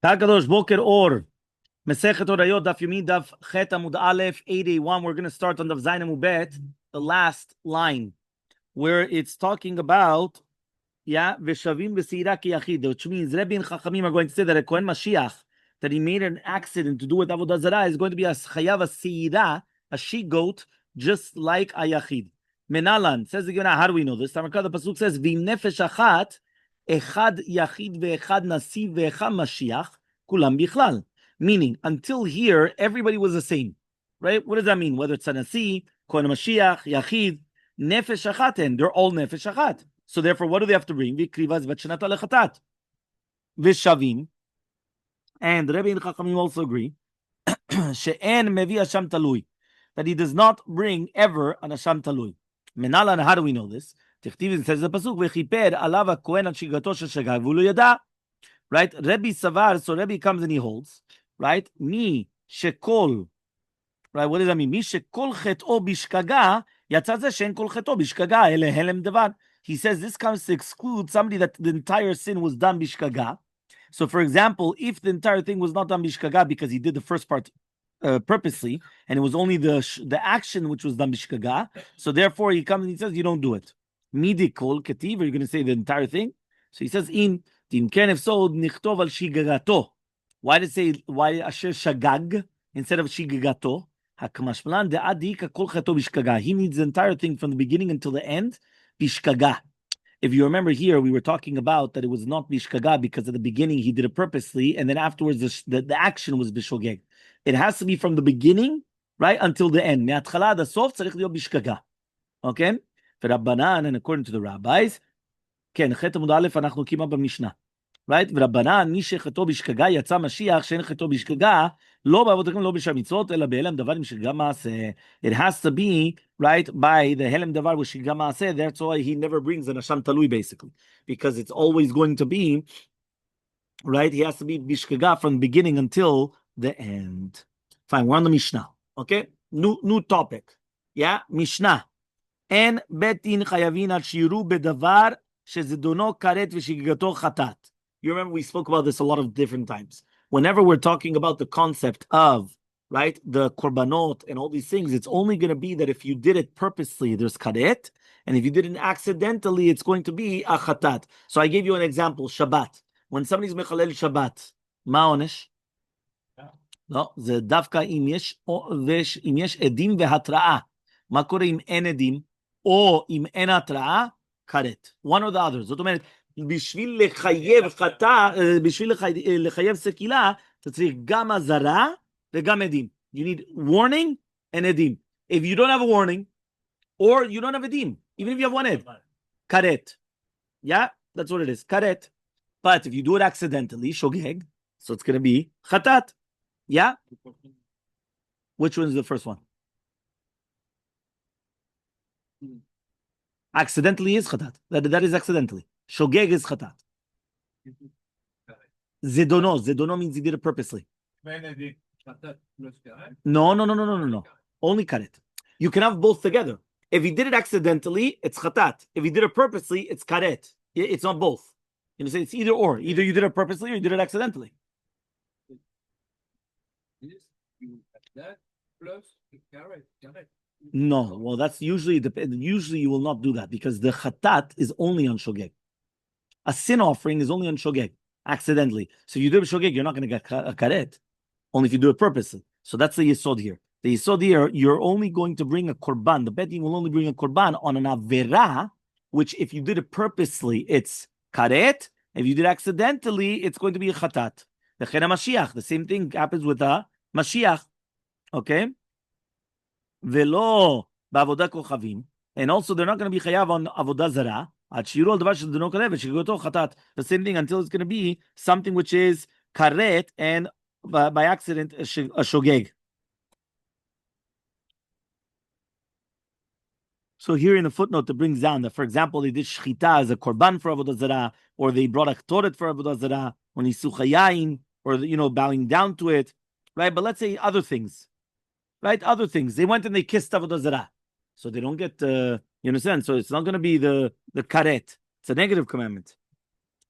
Hakadosh Boker Or. Masechet Horayot Daf Yomi Daf Chet Amud Aleph 881. We're going to start on Daf Zayin Amud Bet, the last line, where it's talking about Veshavim V'Seira Ki Yachid, which means Rabbi and Chachamim are going to say that a Kohen Mashiach, that he made an accident to do with Avodah Zarah, is going to be a Chayav, a Seira, a she-goat, just like a Yachid. Menalan, says the Gemara, how do we know this? The Pasuk says, V'im Nefesh Achat, Echad Yachid Ve'echad Nasi Ve'echad Mashiach, Kulam Bichlal. Meaning, until here, everybody was the same. Right? What does that mean? Whether it's a Nasi, Kohen Mashiach, Yachid, Nefesh Achaten, they're all Nefesh Achat. So therefore, what do they have to bring? V'krivas v'tshenat alechatat. V'shavim. And Rabbi and Chachamim also agree she'en mevi asham talui, that he does not bring ever an asham talui. Menalan, how do we know this? Tichtiv says the pasuk v'chiper alav hakohen al shigato sheshagag v'lo yada. Right? Rabbi savar, so Rabbi comes and he holds. Right? Mi shekol. Right? What does that mean? Mi shekol chet'o bishkaga yatzad ze she'en kol chet'o bishkaga ele helem devar. He says this comes to exclude somebody that the entire sin was done bishkaga. So, for example, if the entire thing was not done bishkaga because he did the first part purposely, and it was only the action which was done bishkaga, so therefore he comes and he says you don't do it. Midi kol ketiv, are you going to say the entire thing? So he says in ken if so nichtov al shigagato. Why did it say why asher shagag instead of shigagato? Hakmashmalan de'adika kol cheto bishkaga. He needs the entire thing from the beginning until the end. Bishkaga. If you remember here, we were talking about that it was not bishkaga because at the beginning he did it purposely, and then afterwards the action was bishogeg. It has to be from the beginning, right, until the end. Me'atchala ad hasof tzarich liot bishkaga. Okay? For Rabbanan, and according to the rabbis, ken chet amud aleph anachnu kima b'mishnah. Right? ורבנן, מי שחטאו בשגגה יצא משיח, שאין חטאו בשגגה, לא בעבודתכם, לא בשל מצוות, אלא בהלם דבר עם שגגה מעשה. It has to be, right, by the helem davar with shigga maaseh. That's why he never brings an asham talui, basically. Because it's always going to be, right, he has to be bishkaga from the beginning until the end. Fine, we're on the Mishnah. Okay? New topic. Yeah? Mishnah. En betin chayavin al shiru bedavar shezidono karet v'shiggato chatat. You remember we spoke about this a lot of different times. Whenever we're talking about the concept of, right, the korbanot and all these things, it's only going to be that if you did it purposely, there's karet, and if you did it accidentally, it's going to be a chatat. So I gave you an example, Shabbat. When somebody's mechalel Shabbat, ma onesh? No, זה דווקא אם יש עדים והתראה. מה קורה אם אין עדים, או אם אין התראה? karet. One or the other. זאת אומרת, בשביל לחייב חטא, בשביל לחייב סקילה, אתה צריך גם אזהרה וגם עדים. You need warning and עדים. If you don't have a warning, or you don't have עדים, even if you have one עד, karet. Yeah, that's what it is, karet. But if you do it accidentally, shogeg, so it's going to be chatat. Yeah? Which one is the first one? Accidentally is chatat. That is accidentally. Shogeg is chatat. Zedono means he did it purposely. No. Only karet. You can have both together. If he did it accidentally, it's chatat. If he did it purposely, it's karet. It's not both. You know, it's either or. Either you did it purposely or you did it accidentally. No, well, that's usually usually you will not do that because the chatat is only on shogeg. A sin offering is only on shogeg, accidentally. So if you do it shogeg, you're not going to get a karet, only if you do it purposely. So that's the yesod here. The yesod here, you're only going to bring a korban. The bedin will only bring a korban on an avera, which if you did it purposely, it's karet. If you did it accidentally, it's going to be a chatat. The chena Mashiach, the same thing happens with a Mashiach. Okay? Velo ba'avodah kochavim. And also, they're not going to be chayav on avodah zarah. The same thing until it's going to be something which is karet and by accident a shogeg. So here in the footnote, it brings down that, for example, they did shchita as a korban for avodah zarah, or they brought a ktoret for avodah zarah, or nisuchayayin, or bowing down to it, right? But let's say other things, right? Other things. They went and they kissed avodah zarah, so they don't get. You understand? So it's not going to be the karet. It's a negative commandment.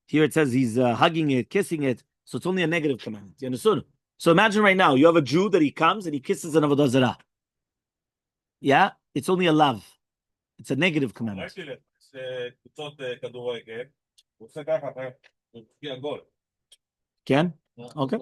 Here it says he's hugging it, kissing it. So it's only a negative commandment. You understood? So imagine right now, you have a Jew that he comes and he kisses an avodah zarah. Yeah? It's only a love. It's a negative commandment. Can? Okay.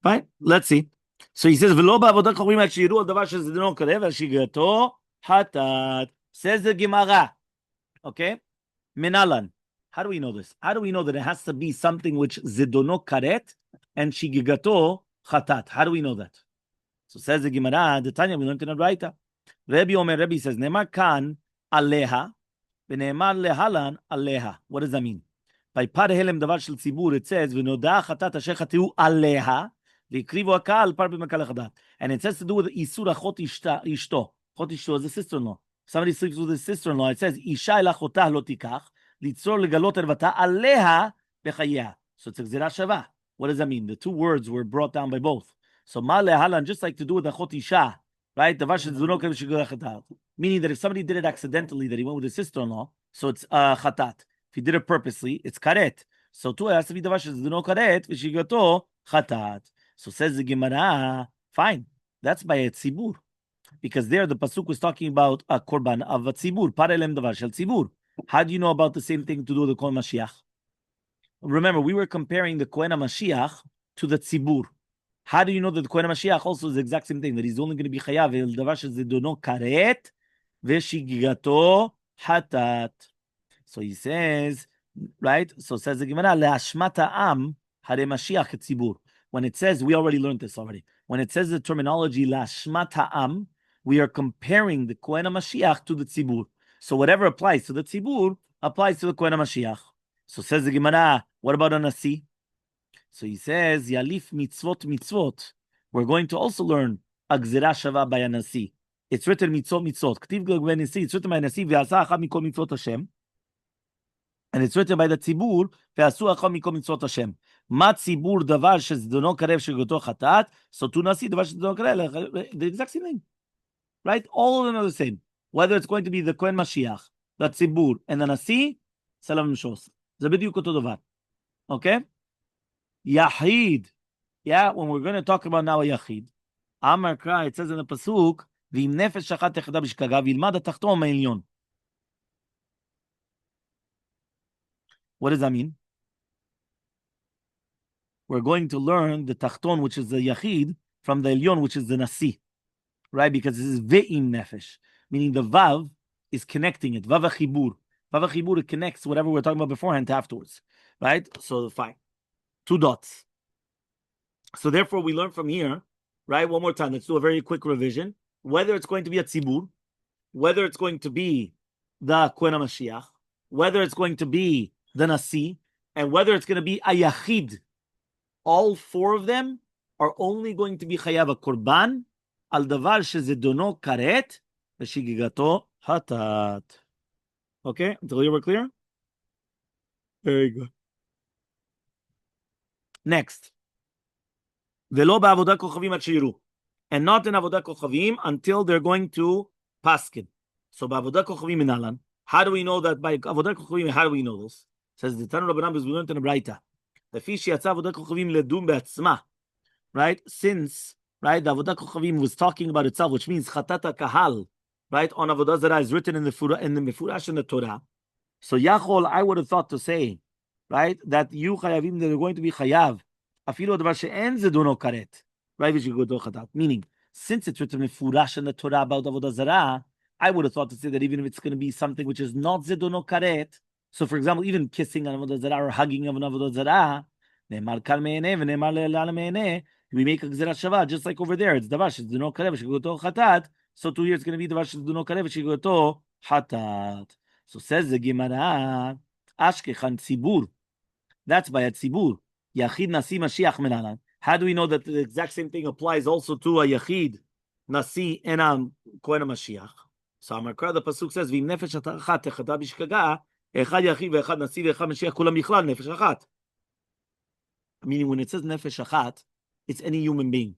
Fine. Let's see. So he says, "V'lo ba'avodah kochvim at shiru al davar shezidno karev al shigato hatat." Says the Gemara. Okay. Minalan. How do we know this? How do we know that it has to be something which zidono karet and shigigato chatat? How do we know that? So says the Gemara, the Tanya, we learned in a Braita. Rabbi says, Ne'emar kan aleha, v'ne'emar lehalan aleha. What does that mean? By par helem davar shel tzibur, it says, v'noda chatat asher chatiu aleha, v'ikrivu akal par b'makal chatat. And it says to do with isur achot ishto. Chot ishto is a sister-in-law. Somebody sleeps with his sister-in-law. It says, isha elachotah lo tikach, litzor legalot ervata aleha b'chayah. So it's a gzera shava. What does that mean? The two words were brought down by both. So male halan, just like to do with the chot isha, right? Meaning that if somebody did it accidentally, that he went with his sister-in-law, so it's chatat. If he did it purposely, it's karet. So too, it has to be davar shezuno karet v'shigato chatat. So says the Gemara, fine, that's by a tzibur, because there the pasuk was talking about a korban of a tzibur. Parelem davar shel tzibur. How do you know about the same thing to do with the Kohen Mashiach? Remember, we were comparing the Kohen Mashiach to the tzibur. How do you know that the Kohen Mashiach also is the exact same thing, that he's only going to be chayav el davar shezidono karet v'shigato hatat? So he says, right? So says the Gemara, le'ashmata am hare Mashiach tzibur. When it says, we already learned this already. When it says the terminology le'ashmata am, we are comparing the Kohen Mashiach to the tzibur. So whatever applies to the tzibur applies to the Kohen Mashiach. So says the Gemara, what about a nasi? So he says, Yalif mitzvot. We're going to also learn a gzera shava by a nasi. It's written mitzvot. It's written by nasi, ve'asa achad mikol mitzvot Hashem. And it's written by the tzibur, ve'asu achad mikol mitzvot Hashem. Ma tzibur davar shezidono karev shegoto chatat. So tu nasi davar shezidono karev, the exact same thing. Right? All of them are the same. Whether it's going to be the Kohen Mashiach, the tzibur, and the nasi, salam mishos. זה בדיוק אותו דבר. Okay? Yahid. Yeah, when we're going to talk about now a Yahid. Amar Kra, it says in the Pasuk, V'im nefesh achat techada b'shkaga, v'ilmad ha'tachton ma'elyon. What does that mean? We're going to learn the tachton, which is the Yahid, from the Elyon, which is the Nasi. Right? Because this is Ve'im nefesh. Meaning the Vav is connecting it. Vav ha'chibur. Vav ha'chibur, it connects whatever we're talking about beforehand to afterwards. Right? So fine. 2 dots. So therefore, we learn from here, right? One more time. Let's do a very quick revision. Whether it's going to be a tzibur, whether it's going to be the Kohen HaMashiach, whether it's going to be the Nasi, and whether it's going to be a Yachid, all 4 of them are only going to be chayav a korban al davar shezidono karet v'shigigato hatat. Okay? Until you were clear? Very good. Next. Velo ba'avodah kochavim at shiru. And not in avodah kochavim until they're going to paskin. So ba'avodah kochavim minalan. How do we know that by avodah kochavim? How do we know this? It says the Tanu Rabbanan is we learned in a Braita. The fish yatsa avodah kochavim ledum be'atzma. Right? Since the avodah kochavim was talking about itself, which means chatata kahal. Right? On avodah zarah is written in the mefurash in the Torah. So Yachol, I would have thought to say, right, that you chayavim, that are going to be chayav, afilo davar she'en zidono karet, right, v'shigoto chatat. Meaning, since it's written mefurash in the Torah about avodah zarah, I would have thought to say that even if it's going to be something which is not zidono karet, so for example, even kissing on avodah zarah or hugging on avodah zarah, ne'emar kal me'eneh v'ne'emar le'ala me'eneh, we make a gzera shava just like over there. It's davar she'zidono karet v'shigoto chatat. So 2 years it's going to be davar she'zidono karet v'shigoto hatat. So says the Gemara, Ashkechan tzibur. That's by a tzibur. Yachid nasi mashiach menalan. How do we know that the exact same thing applies also to a yachid nasi and a kohen mashiach? So Amarkra, the pasuk says, "V'im nefesh achat techada b'shkaga, echad yachid ve'echad nasi ve'echad mashiach kulam yichlal nefesh achat." Meaning, when it says nefesh achat, it's any human being.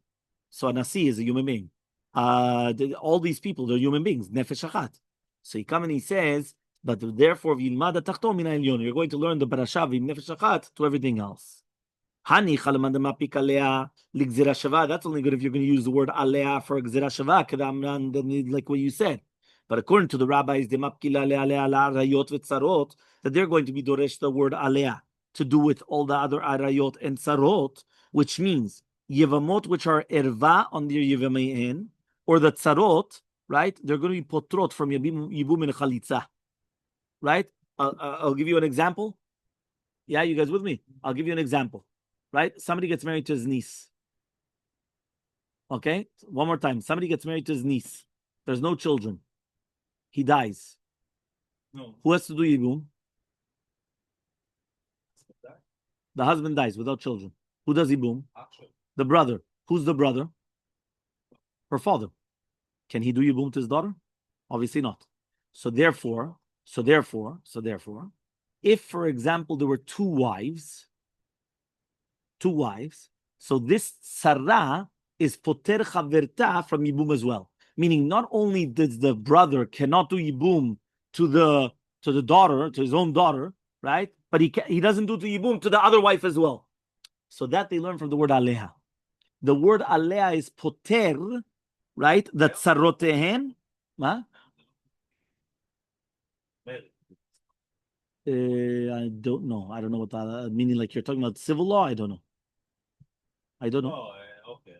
So a nasi is a human being. All these people, they're human beings. Nefesh achat. So he comes and he says, but therefore, you're going to learn the parasha nefesh achat to everything else. That's only good if you're going to use the word alea for gzera shava, like what you said. But according to the rabbis, that they're going to be doresh the word alea to do with all the other arayot and tzarot, which means yevamot, which are erva on their yevamein, or the tzarot, right? They're going to be potrot from yibum and chalitza, right? I'll give you an example. Yeah, you guys with me? I'll give you an example. Right? Somebody gets married to his niece. Okay? One more time. Somebody gets married to his niece. There's no children. He dies. No. Who has to do Yibum? The husband dies without children. Who does Yibum? The brother. Who's the brother? Her father. Can he do Yibum to his daughter? Obviously not. So therefore, if, for example, there were two wives, so this Sarah is poter chaverta from Yibum as well. Meaning, not only does the brother cannot do Yibum to the daughter, to his own daughter, right? But he doesn't do to Yibum to the other wife as well. So that they learn from the word aleha. The word aleha is poter, right? The tzarotehen. I don't know. I don't know what that meaning. Like you're talking about civil law. I don't know. אוקיי,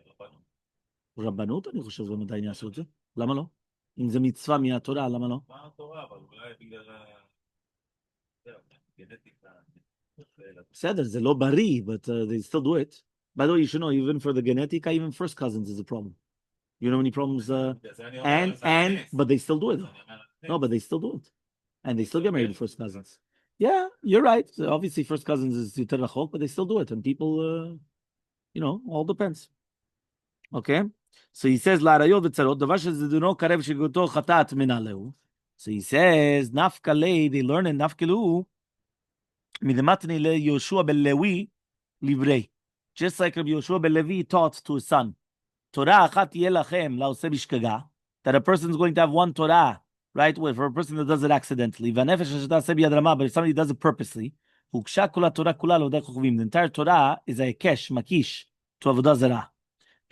רבנות, אני חושב שמדי יעשו את זה. למה לא? אם זה מצווה מהתורה, למה לא? מה התורה, אבל אולי בגלל הגנטיקה. בסדר, זה לא בריא, but they still do it. By the way, you should know, even for the genetica, even first cousins is a problem. You know how many problems, but they still do it. No, but they still do it. And they still get married to first cousins. Yeah, you're right. So obviously, first cousins is יותר רחוק, but they still do it. And people, all depends. Okay? So he says, לעריות וצרות, דבר שזדונו קרב שגותו חטאת מנהלהו. So he says, נפקלי, they learn in נפקלו, מדמתני ליהושע בן לוי, livrei. Just like Rabbi Yoshua ben Levi taught to his son, Torah achat תהיה לכם לעושה בשגגה, that a person is going to have one Torah, right, for a person that does it accidentally, והנפש אשר תעשה ביד רמה, but if somebody does it purposely, הוגשה כל התורה כולה לעובדי חוכבים. The entire Torah is a היקש, מקיש, to עבודה זרה.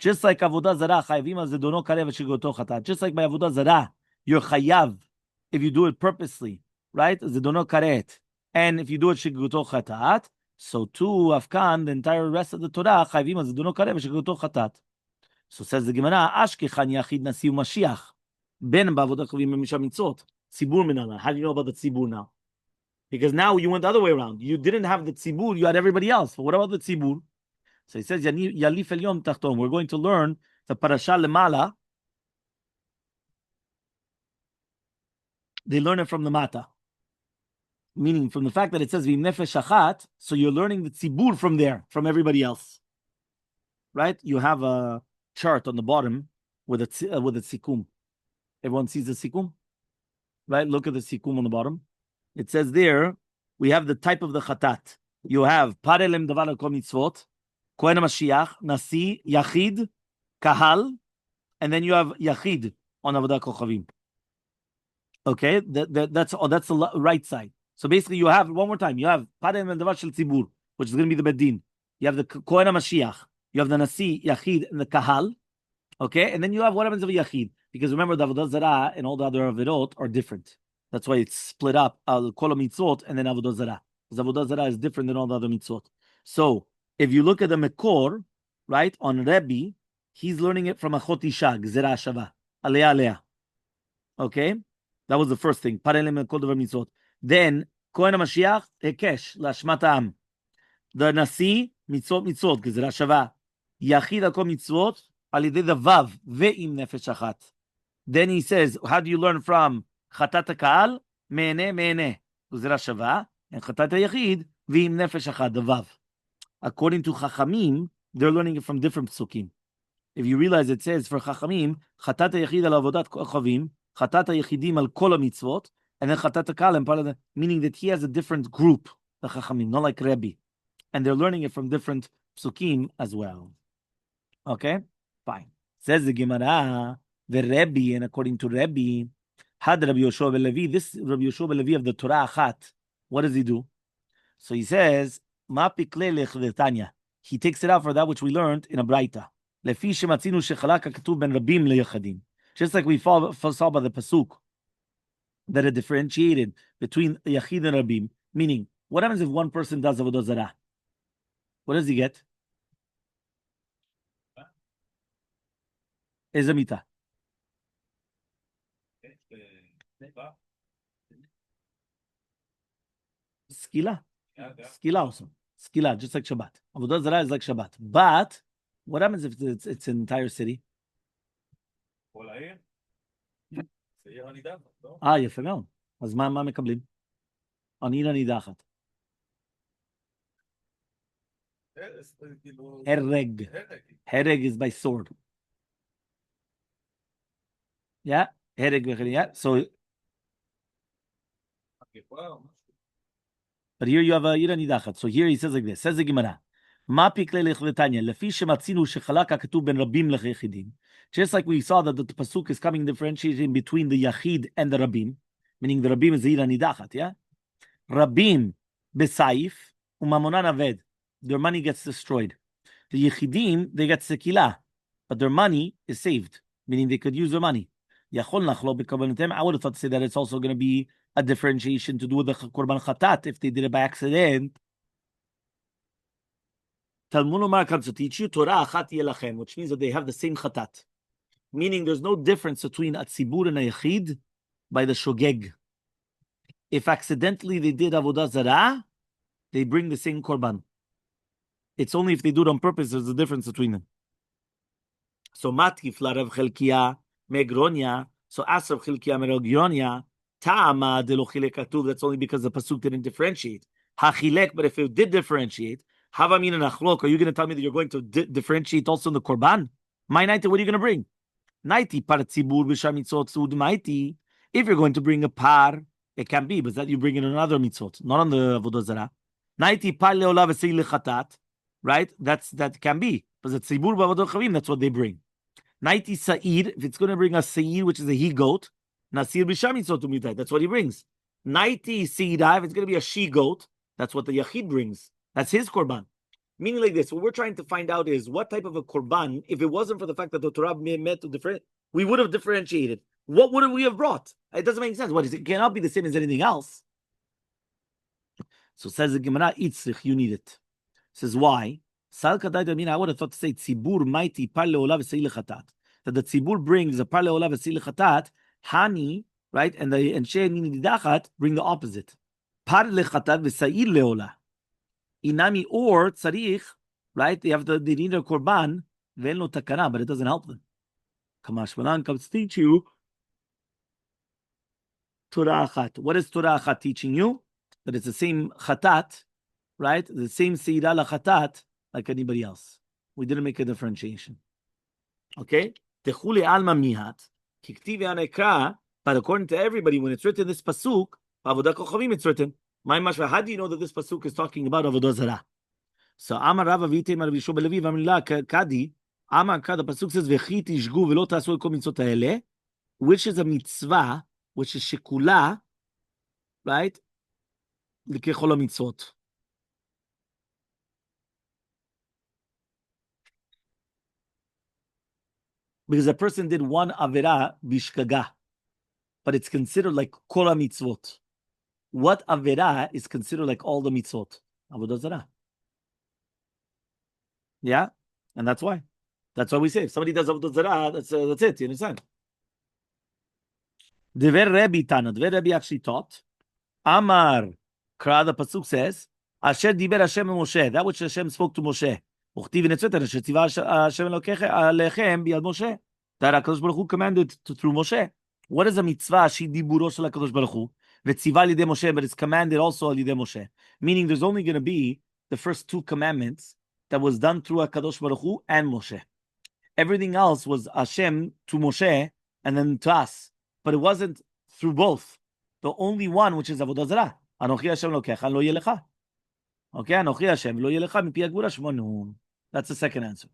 Just like עבודה זרה, חייבים על זדונו קרב ושגותו חטאת. Just like by עבודה זרה, you're חייב, if you do it purposely, right, זדונו כרת, and if you do it שגותו חטאת, so too, Afkan, the entire rest of the Torah, חייבים על זדונו קרב ושגותו חטאת. So says the Gemara, אשכחן יחיד נשיא ומשיח, בין בעבודה חווים במשע מצוות, ציבור מנהלה. How do you know about the tzibur now? Because now you went the other way around. You didn't have the tzibur, you had everybody else. But what about the tzibur? So he says, Yalif Elyon Tachton. We're going to learn the parasha Lemala. They learn it from the Mata. Meaning from the fact that it says V'im nefesh achat, so you're learning the tzibur from there, from everybody else. Right? You have a chart on the bottom with a sikum. Everyone sees the sikum? Right? Look at the sikum on the bottom. It says there, we have the type of the chatat. You have parelem davar kol mitzvot, Kohen Mashiach, Nasi, Yachid, Kahal, and then you have Yachid on Avodah Kochavim. Okay, that's the right side. So basically, you have one more time. You have Parem and Davar Shel Tzibur, which is going to be the Bedin. You have the Kohen Mashiach. You have the Nasi, Yachid, and the Kahal. Okay, and then you have what happens of Yachid, because remember the Avodah Zarah and all the other Avirot are different. That's why it's split up. Al Kol Mitzvot and then Avodah Zarah. Because Avodah Zarah is different than all the other mitzvot. So if you look at the Mekor, right, on Rabbi, he's learning it from Achot Isha, Gzera Shava, Alea Alea. Okay? That was the first thing. Parelem Kol Davar Mitzvot. Then, Kohen HaMashiach, Hekesh, Lashmat Ha'am. The Nasi, Mitzvot, Gzera Shava. Yachid HaKol Mitzvot, Alidei the Vav, Ve'im Nefesh Achat. Then he says, how do you learn from Chatat HaKa'al? Me'ene, Gzera Shava. And Chatat HaYachid, Ve'im Nefesh Achat, the Vav. According to Chachamim, they're learning it from different psukim. If you realize it says for Chachamim, Chatat HaYachid al Avodat Chavim, Chatat HaYachidim al Kol HaMitzvot, and then Chatat HaKal, part of the, meaning that he has a different group, the Chachamim, not like Rabbi. And they're learning it from different psukim as well. Okay, fine. Says the Gemara, the Rabbi, and according to Rabbi, had Rabbi Yoshua ben Levi, this Rabbi Yoshua ben Levi of the Torah Achat, what does he do? So he says, Ma pikle lechdetanya. He takes it out for that which we learned in a Braita. Lefi shematzinu shechalak hakatuv ben rabim leyachadim. Just like we saw by the pasuk that it differentiated between yachid and rabim. Meaning, what happens if one person does avodah zarah? What does he get? Ezamita. Skila. Skila also. Skila, just like Shabbat. Avodah zarah is like Shabbat. But what happens if it's an entire city? יפה מאוד. אז מה מקבלים? עיר הנידחת. הרג is by sword. Yeah? הרג yeah? So but here you have a עיר הנידחת. So here he says like this. Says the Gemara. מה פיקלי לכבתניה? לפי שמצינו שחלק הכתוב בין רבים ליחידים. Just like we saw that the pasuk is coming differentiating between the yachid and the rabim, meaning the rabim is the עיר הנידחת, yeah? Rabim besaif umamonan aved. Their money gets destroyed. The yechidim, they get sekila, but their money is saved, meaning they could use their money. I would have thought to say that it's also going to be a differentiation to do with the korban chatat if they did it by accident. Talmud Omar comes to teach you Torah achat yelachem, which means that they have the same chatat, meaning there's no difference between a tzibur and a yachid by the shogeg. If accidentally they did avodah zarah, they bring the same korban. It's only if they do it on purpose there's a difference between them. So matkif la Rav Chelkia megronia. So as Rav Chelkia megronia ta'ama de lo chilek katuv. That's only because the pasuk didn't differentiate. Hachilek, but if it did differentiate, havamin and achlok. Are you going to tell me that you're going to differentiate also in the korban? My night, what are you going to bring? Naiti par tzibur b'shamitzot sud maiti. If you're going to bring a par, it can be, but that you bring in another mitzvot, not on the avodah zarah. Naiti par leolah v'sei lechatat, right? That can be, but the tzibur b'avodah chavim, that's what they bring. Naiti sa'ir, if it's going to bring a sa'ir, which is a he goat, nasir b'shamitzot umitai, that's what he brings. Naiti seira, if it's going to be a she goat, that's what the yachid brings. That's his korban. Meaning like this, what we're trying to find out is what type of a korban, if it wasn't for the fact that the Torah meant to different, we would have differentiated. What would we have brought? It doesn't make sense. What is it? Cannot be the same as anything else. So says the Gemara, Itzrich, you need it. Says why? I would have thought to say tzibur mighty par leolah v'sei lechatat. That the tzibur brings a par leolah v'sei lechatat, hani, right, and shei nidachat bring the opposite. Par lechatat v'sei leolah. Inami or tzarich, right? They need a korban, ve'en takana, but it doesn't help them. Kamash Malan comes to teach you Torah achat. What is Torah achat teaching you? That it's the same chatat, right? The same seira la chatat like anybody else. We didn't make a differentiation. Okay? Techuli alma mihat, kiktivi anekra, but according to everybody, when it's written this pasuk, avodah kochavim, it's written. How do you know that this pasuk is talking about avodah zarah? So Amar Rav Avitei Mar Vishu Belevi Vamila Kadi Amar Kad. The pasuk says V'chi tishgu v'lo tasu kol mitzvot haele, which is a mitzvah, which is shekula, right? L'kechol mitzvot. Because a person did one avera bishkaga, but it's considered like kol mitzvot. What avera is considered like all the mitzvot? Avodah zarah. Yeah, and that's why. That's why we say if somebody does avodah zarah, that's it. You understand? Dever Rabbi Tana. Dever Rabbi actually taught. Amar Kra. The pasuk says, "Asher diber Hashem Moshe." That which Hashem spoke to Moshe. Uchtiv in etzveter. Asher tziva Hashem Elokeichem biyad Moshe. That Hakadosh Baruch Hu commanded through Moshe. What is a mitzvah? She diburo shel Hakadosh Baruch Hu. V'tziva lidei Moshe, but it's commanded also lidei Moshe. Meaning, there's only going to be the first two commandments that was done through Hakadosh Baruch Hu and Moshe. Everything else was Hashem to Moshe and then to us, but it wasn't through both. The only one, which is avodah zarah. Anochi Hashem lokecha lo yelecha. Okay, Anochi Hashem lo yelecha mipi agvura shmonu. That's the second answer.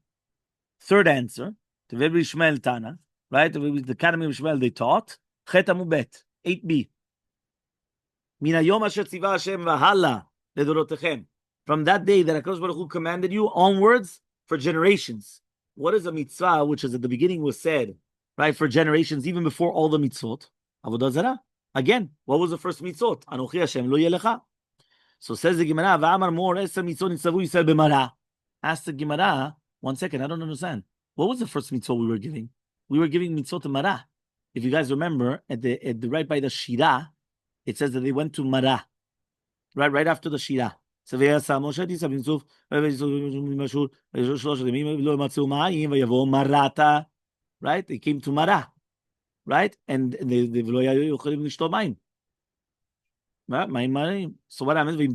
Third answer, to Rabbi Shmuel Tana, right? The Academy of Shmuel, they taught, Chet Amubet, 8b. Min hayom asher tziva Hashem v'hala ledorotechem. From that day that HaKadosh Baruch Hu commanded you onwards for generations. What is a mitzvah, which is at the beginning was said, right, for generations, even before all the mitzvot? Avodah zarah. Again, what was the first mitzvot? Anochi Hashem lo yelecha. So says the Gemara, v'amar mor eser mitzvot nitzavu Yisrael b'mara. Ask the Gemara, 1 second, I don't understand. What was the first mitzvah we were giving? We were giving mitzvot mara. If you guys remember, at the right by the Shirah, it says that they went to Mara, right after the Shirah. So right? They came to Mara, right? And they so what happens? What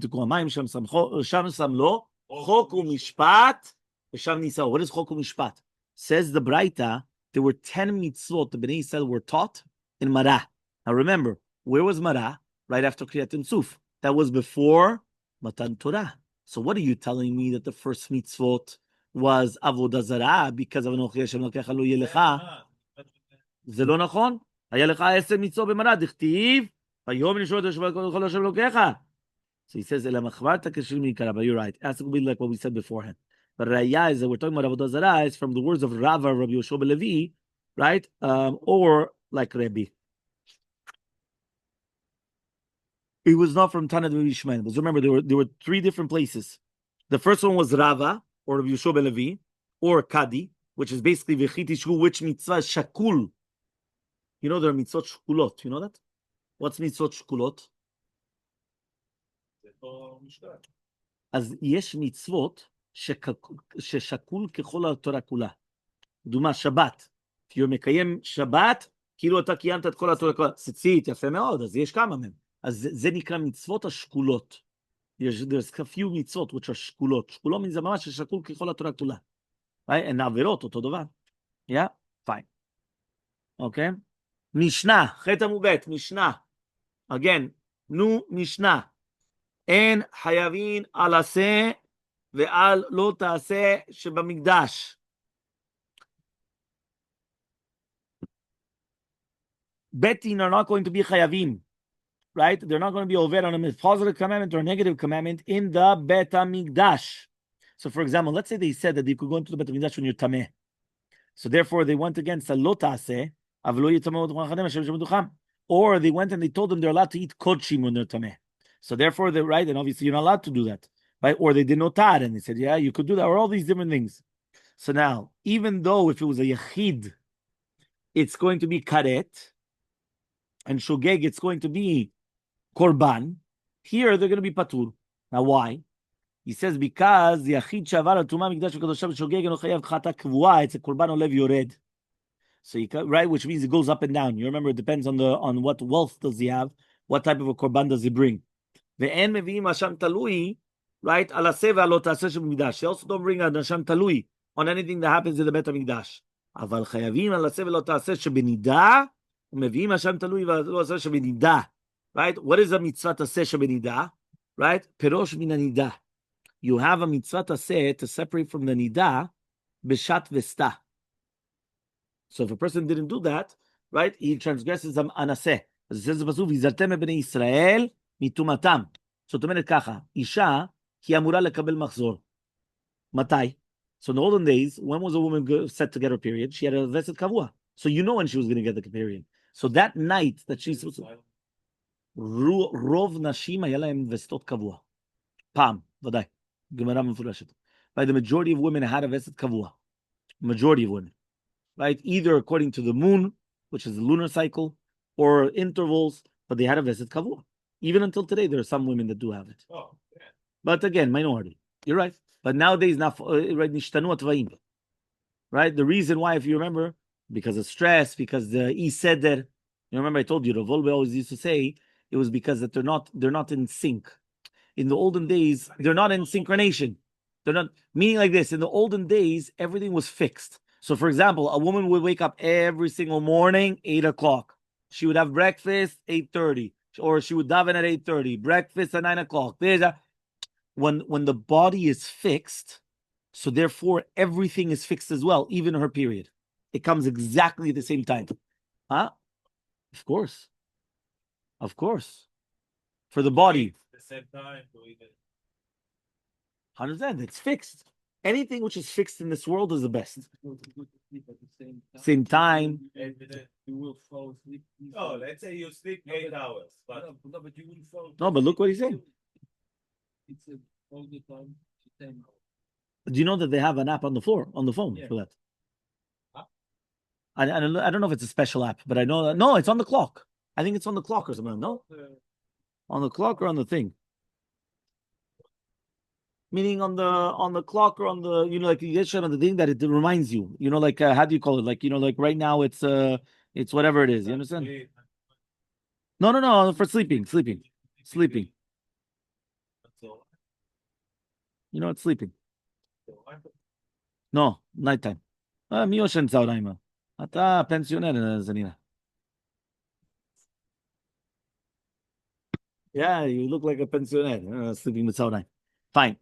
is Chok u'Mishpat? Says the Braita, there were 10 mitzvot the Bnei Yisrael were taught in Mara. Now remember, where was Mara? Right after Kriyat Suf. That was before Matan Torah. So what are you telling me that the first mitzvot was Avodah Zarah because of Anochi Hashem Elokecha lo yelecha? זה לא נכון? היה לך 10 מצוות במרה, דכתיב, ויום נשמות כל השם אלוקיך. So he says, אלא מחברת כשיר מעיקרא, but you're right. It has to be like what we said beforehand. But Raya is that we're talking about Avodah Zarah is from the words of Rava, Rabbi Yoshua ben Levi, right? Or like Rabbi. It was not from Tana Rabbi Shmuel. But remember, there were 3 different places. The first one was Rava, or Rabbi Yoshua ben Levi, or Kadi, which is basically V'chiti Shku, which mitzvah is Shakul. You know there are mitzvot Shkulot. You know that? What's mitzvot Shkulot? אז יש מצוות ששקול ככל התורה כולה. דוגמה, שבת. כי הוא מקיים שבת, כאילו אתה קיימת את כל התורה כולה. ציצית, יפה מאוד, אז יש כמה מהם. אז זה נקרא מצוות השקולות. There's a few מצוות which are שקולות. שקולות זה ממש ששקול ככל התורה כולה. הן עבירות, אותו דבר. Yeah? Fine. Okay? משנה, חטא מובט, משנה. Again, נו משנה. אין חייבים על עשה ועל לא תעשה שבמקדש. Betting are not going to be חייבים. Right? They're not going to be over on a positive commandment or a negative commandment in the Bet HaMikdash. So for example, let's say they said that you could go into the Bet HaMikdash when you're tameh. So therefore they went against the lo ta'aseh, or they went and they told them they're allowed to eat kodshim when they're tameh. So therefore they're right, and obviously you're not allowed to do that. Right? Or they did notar, and they said, yeah, you could do that, or all these different things. So now, even though if it was a yachid, it's going to be karet, and shogeg, it's going to be korban, here they're going to be patur. Now why? He says because the yachid shavar al tuma mikdash v'kadosham shogeg eno chayav chata kvua, it's a korban olev yored. So you can, right, which means it goes up and down. You remember it depends on what wealth does he have, what type of a korban does he bring. Ve'en mevi'im hasham talui, right? Ala seva lo ta'aseh sheb'mikdash. They also don't bring a hasham talui on anything that happens in the Bet HaMikdash. Aval chayavim ala seva lo ta'aseh sheb'nida, u'mevi'im hasham talui v'lo ta'aseh sheb'nida. Right? What is a mitzvah ta'aseh sheb'nida? Right? Perosh min hanida. You have a mitzvah ta'aseh to separate from the nida b'shat v'sta. So if a person didn't do that, right, he transgresses anaseh. As it says in the pasuk, "V'zartem b'nei Yisrael mitumatam." So to mean kacha, isha ki amura lekabel machzor. Matai. So in the olden days, when was a woman set to get her period? She had a vesed kavua. So you know when she was going to get the period. So that night that she's supposed to, rov nashim היה להם וסתות קבוע. פעם, ודאי. גמרא מפורשת. By the majority of women had a vesed kavua. Majority of women. Right? Either according to the moon, which is the lunar cycle, or intervals, but they had a vesed kavua. Even until today, there are some women that do have it. Oh, yeah. But again, minority. You're right. But nowadays, right, nishtanu atvaim. Right? The reason why, if you remember, because of stress, because the seder. You remember I told you, the Volbe always used to say it was because that they're not in sync. In the olden days, they're not in synchronization. They're not, meaning like this, in the olden days, everything was fixed. So for example, a woman would wake up every single morning, 8 o'clock. She would have breakfast, 8:30. Or she would daven at 8:30. Breakfast at 9 o'clock. When the body is fixed, So therefore, everything is fixed as well, even her period. It comes exactly at the same time. Huh? Of course. Of course. For the body. The same time. 100%. It's fixed. Anything which is fixed in this world is the best. Same time. You will fall asleep. Oh, let's say you sleep 8 hours. But you will fall. No, but look what he's saying. It's all the time. 10 hours. Do you know that they have an app on the phone for that? Huh? I don't know if it's a special app, but I know that. No, it's on the clock. I think it's on the clock or something. No? On the clock or on the thing? Meaning on the clock or on the, like you get on the thing that it reminds you. Like how do you call it? Like, like right now it's whatever it is. You understand? No, for sleeping. It's sleeping. No, nighttime. מי יושן צהריים? אתה פנסיונר, זנינה. Yeah, you look like a pensioner sleeping with tzahorayim. Fine.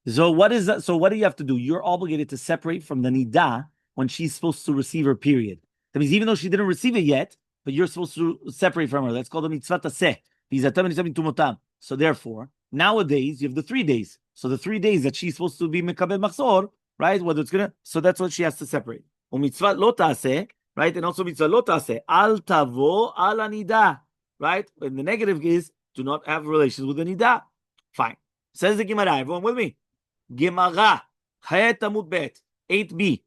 So what is that? So what do you have to do? You're obligated to separate from the nida when she's supposed to receive her period. That means even though she didn't receive it yet, but you're supposed to separate from her. That's called the mitzvah taseh. So therefore, nowadays you have the 3 days. So the 3 days that she's supposed to be mekabel machzor, right? Whether it's gonna, so that's what she has to separate. Mitzvah lo taseh, right? And also mitzvah lo taseh al tavo al anida, right? And the negative is do not have relations with the nida. Fine. Says the Gemara. Everyone with me? Gemara. Chet amud bet. 8b.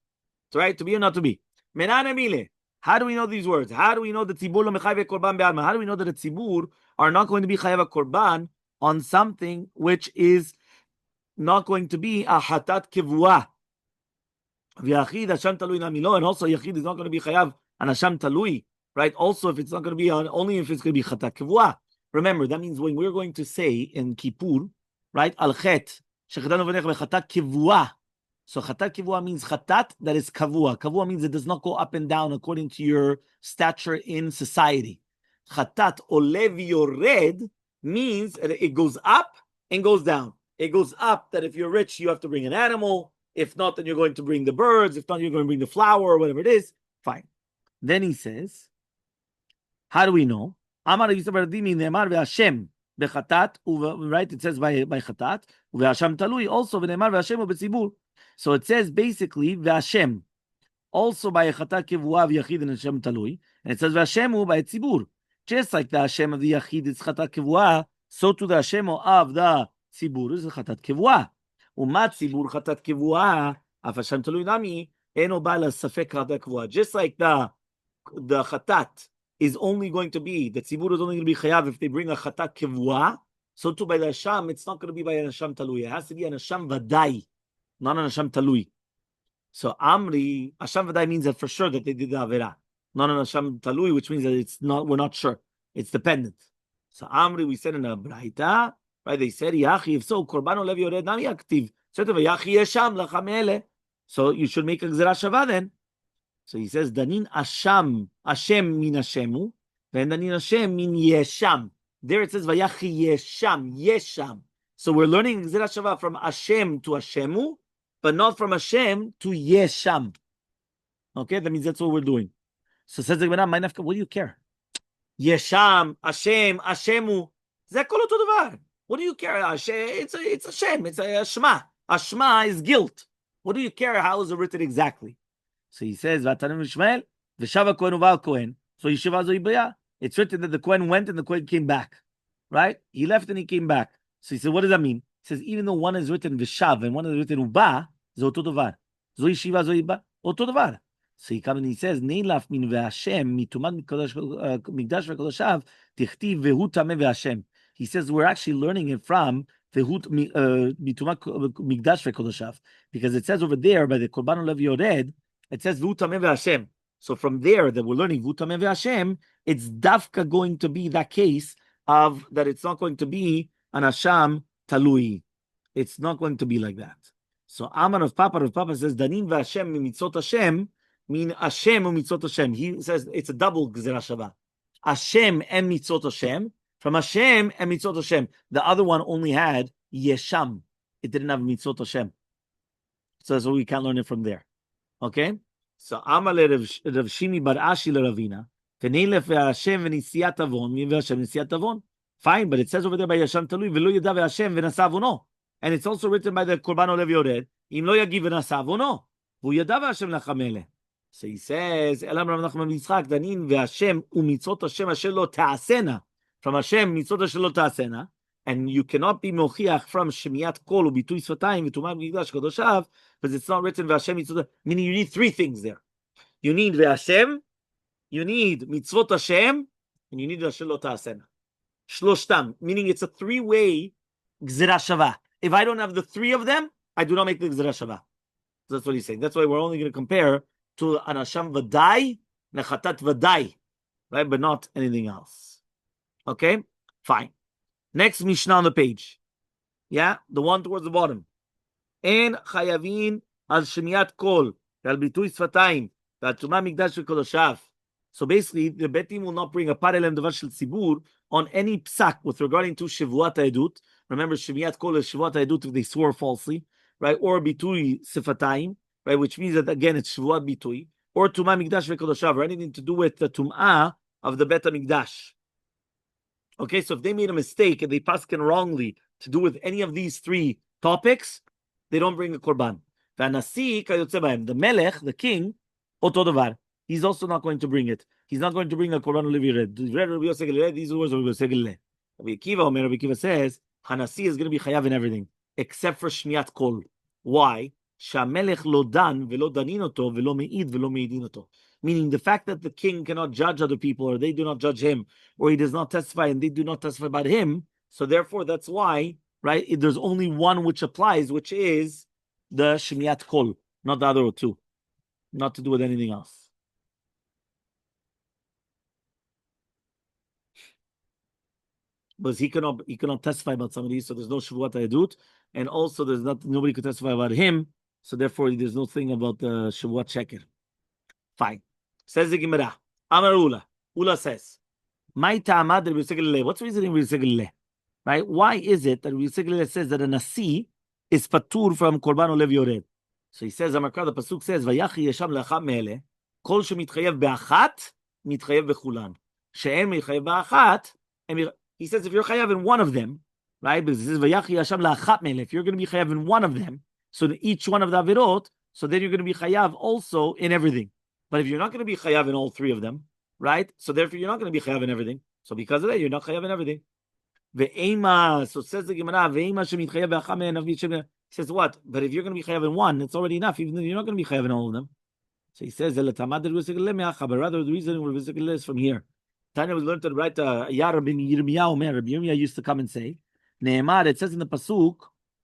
It's right? To be or not to be? Menan Emile. How do we know these words? How do we know the tzibur lo mechayve korban be'alma? How do we know that the tzibur are not going to be chayav korban on something which is not going to be a hatat kivua? V'yachid hasham talui namilo. And also yachid is not going to be chayav an hasham talui. Right? Also, if it's not going to be on, only if it's going to be chatat kivua. Remember, that means when we're going to say in Kippur, right, al chet, shechatanu v'nech bechatat kivua. So chatat kivua means chatat that is kavua. Kavua means it does not go up and down according to your stature in society. Chatat olev yored means that it goes up and goes down. It goes up that if you're rich, you have to bring an animal. If not, then you're going to bring the birds. If not, you're going to bring the flower or whatever it is. Fine. Then he says, how do we know? Amar Yisrael Bardimi Ne'emar ve'Hashem bechatat, right? It says by chatat ve'Hashem talui also ve'Ne'emar ve'Hashem u'betzibur. So it says basically ve'Hashem also by chatat kivua v'yachid and Hashem talui, and it says ve'Hashem by tzibur. Just like the Hashem of the yachid is chatat kivua, so to the Hashem of the tzibur is chatat kivua. U'ma tzibur chatat kivua af Hashem talui nami eno ba'al safek chatat kivua. Just like the chatat is only going to be, the tzibur is only going to be chayav if they bring a chatat kivua. So too by the Hasham, it's not going to be by an Hasham talui. It has to be an Hasham vadai, not an Hasham talui. So Amri, Hasham vadai means that for sure that they did the Avera. Not an Hasham talui, which means that it's not, we're not sure. It's dependent. So Amri, we said in a Braita, right? They said, Yachi, if so, Korban olev yored nami aktiv. So Yachi yesham lachamele. So you should make a gzera shava then. So he says, Danin Asham, Hashem min Hashemu, and Danin Hashem min Yesham. There it says, Vayachi Yesham, Yesham. So we're learning Gzera Shava from Hashem to Hashemu, but not from Hashem to Yesham. Okay, that means that's what we're doing. So says the Gemara, what do you care? Yesham, Hashem, Hashemu. Zeh kol oto davar. What do you care? It's Hashem, it's a Shema. Ashma is guilt. What do you care how is it written exactly? So he says, V'atanim Yishmael, V'shava Kohen uval Kohen. So Yeshiva Zoibaya. It's written that the Kohen went and the Kohen came back. Right? He left and he came back. So he said, what does that mean? He says, even though one is written V'shav and one is written Uba, Zo oto davar. Zo Yeshiva Zoiba, oto davar. So he comes and he says, Neilaf min ve'Hashem, mitumad mikdash ve'kodashav, tichtiv ve'hu tameh ve'Hashem. He says, we're actually learning it from ve'hu mitumad mikdash ve'kodashav. Because it says over there, by the Korban olev yored, it says V'hu tameh ve'Hashem. So from there that we're learning V'hu tameh ve'Hashem, it's dafka going to be that case of that it's not going to be an Hasham talui. It's not going to be like that. So Amar of Papa says Danin ve'Hashem mitzot Hashem mean Hashem u'mitzot Hashem. He says it's a double gzera shava. Hashem and mitzot Hashem. From Hashem and mitzot Hashem. The other one only had Yesham. It didn't have mitzot Hashem. So that's why we can't learn it from there. Okay? So Amaleh Rav Shimi bar Ashi Ravina. Fine, but it says over there by Yasham Talui, V'lo Yadav Hashem v'nasavono. And it's also written by the Korban Olev Yored, Im lo yagiv v'nasavono. V'u Yadav Hashem lachamelech. So he says, Elam Rav Nachman Yitzchak, Danin v'Hashem u'mitzot Hashem asher lo ta'asena. From Hashem, mitzot asher lo ta'asena. And you cannot be mochiach from Shemiyat Kol u'bitui Svatayim v'tumah v'migdash kodoshav, because it's not written v'Hashem mitzot. Meaning you need three things there. You need v'Hashem, you need mitzvot Hashem, and you need asher lo ta'asena. Shloshtam, meaning it's a three-way gzira shava. If I don't have the three of them, I do not make the gzira shava. That's what he's saying. That's why we're only going to compare to an Hasham Vadai, Nechatat Vadai, right? But not anything else. Okay? Fine. Next Mishnah on the page. Yeah? The one towards the bottom. En chayavin al shemiyat kol, al bitui sfatayim, al tumah migdash v'kodoshav. So basically, the Betim will not bring a parelem devar shel tzibur on any psak with regarding to Shavuot Edut. Remember, Shemiyat Kol is Shavuot Edut if they swore falsely, right? Or Bitui Sifatayim, right? Which means that again it's Shavuot Bitui, or Tumah Mikdash Vekodoshav, or anything to do with the Tum'ah of the Bet HaMikdash. Okay, so if they made a mistake and they paskin wrongly to do with any of these three topics, they don't bring a Korban. The Melech, the king, Oto Davar. He's also not going to bring it. He's not going to bring a Korban Levi. These words are Rabbi Akiva says, Hanasi is going to be chayav in everything, except for Shmiyat Kol. Why? Shamelech lo dan velo daninoto velo meid velo meidinoto. Meaning the fact that the king cannot judge other people, or they do not judge him, or he does not testify and they do not testify about him. So therefore, that's why, right? There's only one which applies, which is the Shmiyat Kol, not the other two, not to do with anything else. Because he cannot testify about somebody, so there's no Shavuot Edut, and also there's nobody could testify about him, so therefore there's no thing about the Shavuot Sheker. Fine. Says the Gemara. Amar Ula. Ula says, what's the reason in Rabbi? Right? Why is it that Rabbi says that a Nasi is patur from Korban Olev Yored? So he says, Amakar, the Pasuk says, Vayachi Yesham Lacham Mele, Kol Shemitchayev Be'achat, Mitchayev Bechulan. She'en Mitchayev Be'achat, he says if you're chayav in one of them, right? Because it says Vayachi Yasham La'achat Mele, if you're going to be chayav in one of them, so each one of the avirot, so then you're going to be chayav also in everything. But if you're not going to be chayav in all three of them, right? So therefore you're not going to be chayav in everything. So because of that, you're not chayav in everything. Ve'ema, so says the Gemara, Ve'ema shemitchayev be'acham mele. He says what? But if you're going to be chayav in one, it's already enough, even though you're not going to be chayav in all of them. So he says, but rather the reason we're is from here. Tanya was learned to write Yar bin Yirmiyahu Omer. Rabbi Yirmiyahu used to come and say, Ne'emar, it says in the Pasuk,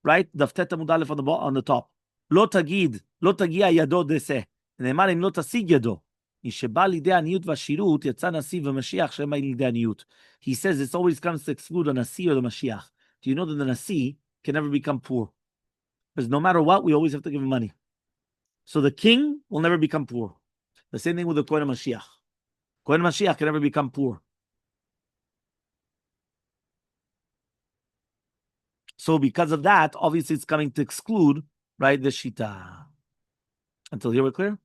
right? Daftet Amud Aleph on the top. Lo tagid, lo tagia yado deseh. Ne'emar im lo tasig yado. Yisheba lidei aniyut v'ashirut yatsa nasi v'mashiach shema lidei aniyut. He says this always comes to exclude a nasi or the Mashiach. Do you know that the nasi can never become poor? Because no matter what, we always have to give him money. So the king will never become poor. The same thing with the Kohen Mashiach. Kohen Mashiach can never become poor. So because of that, obviously it's coming to exclude, right, the Shita. Until here we're clear?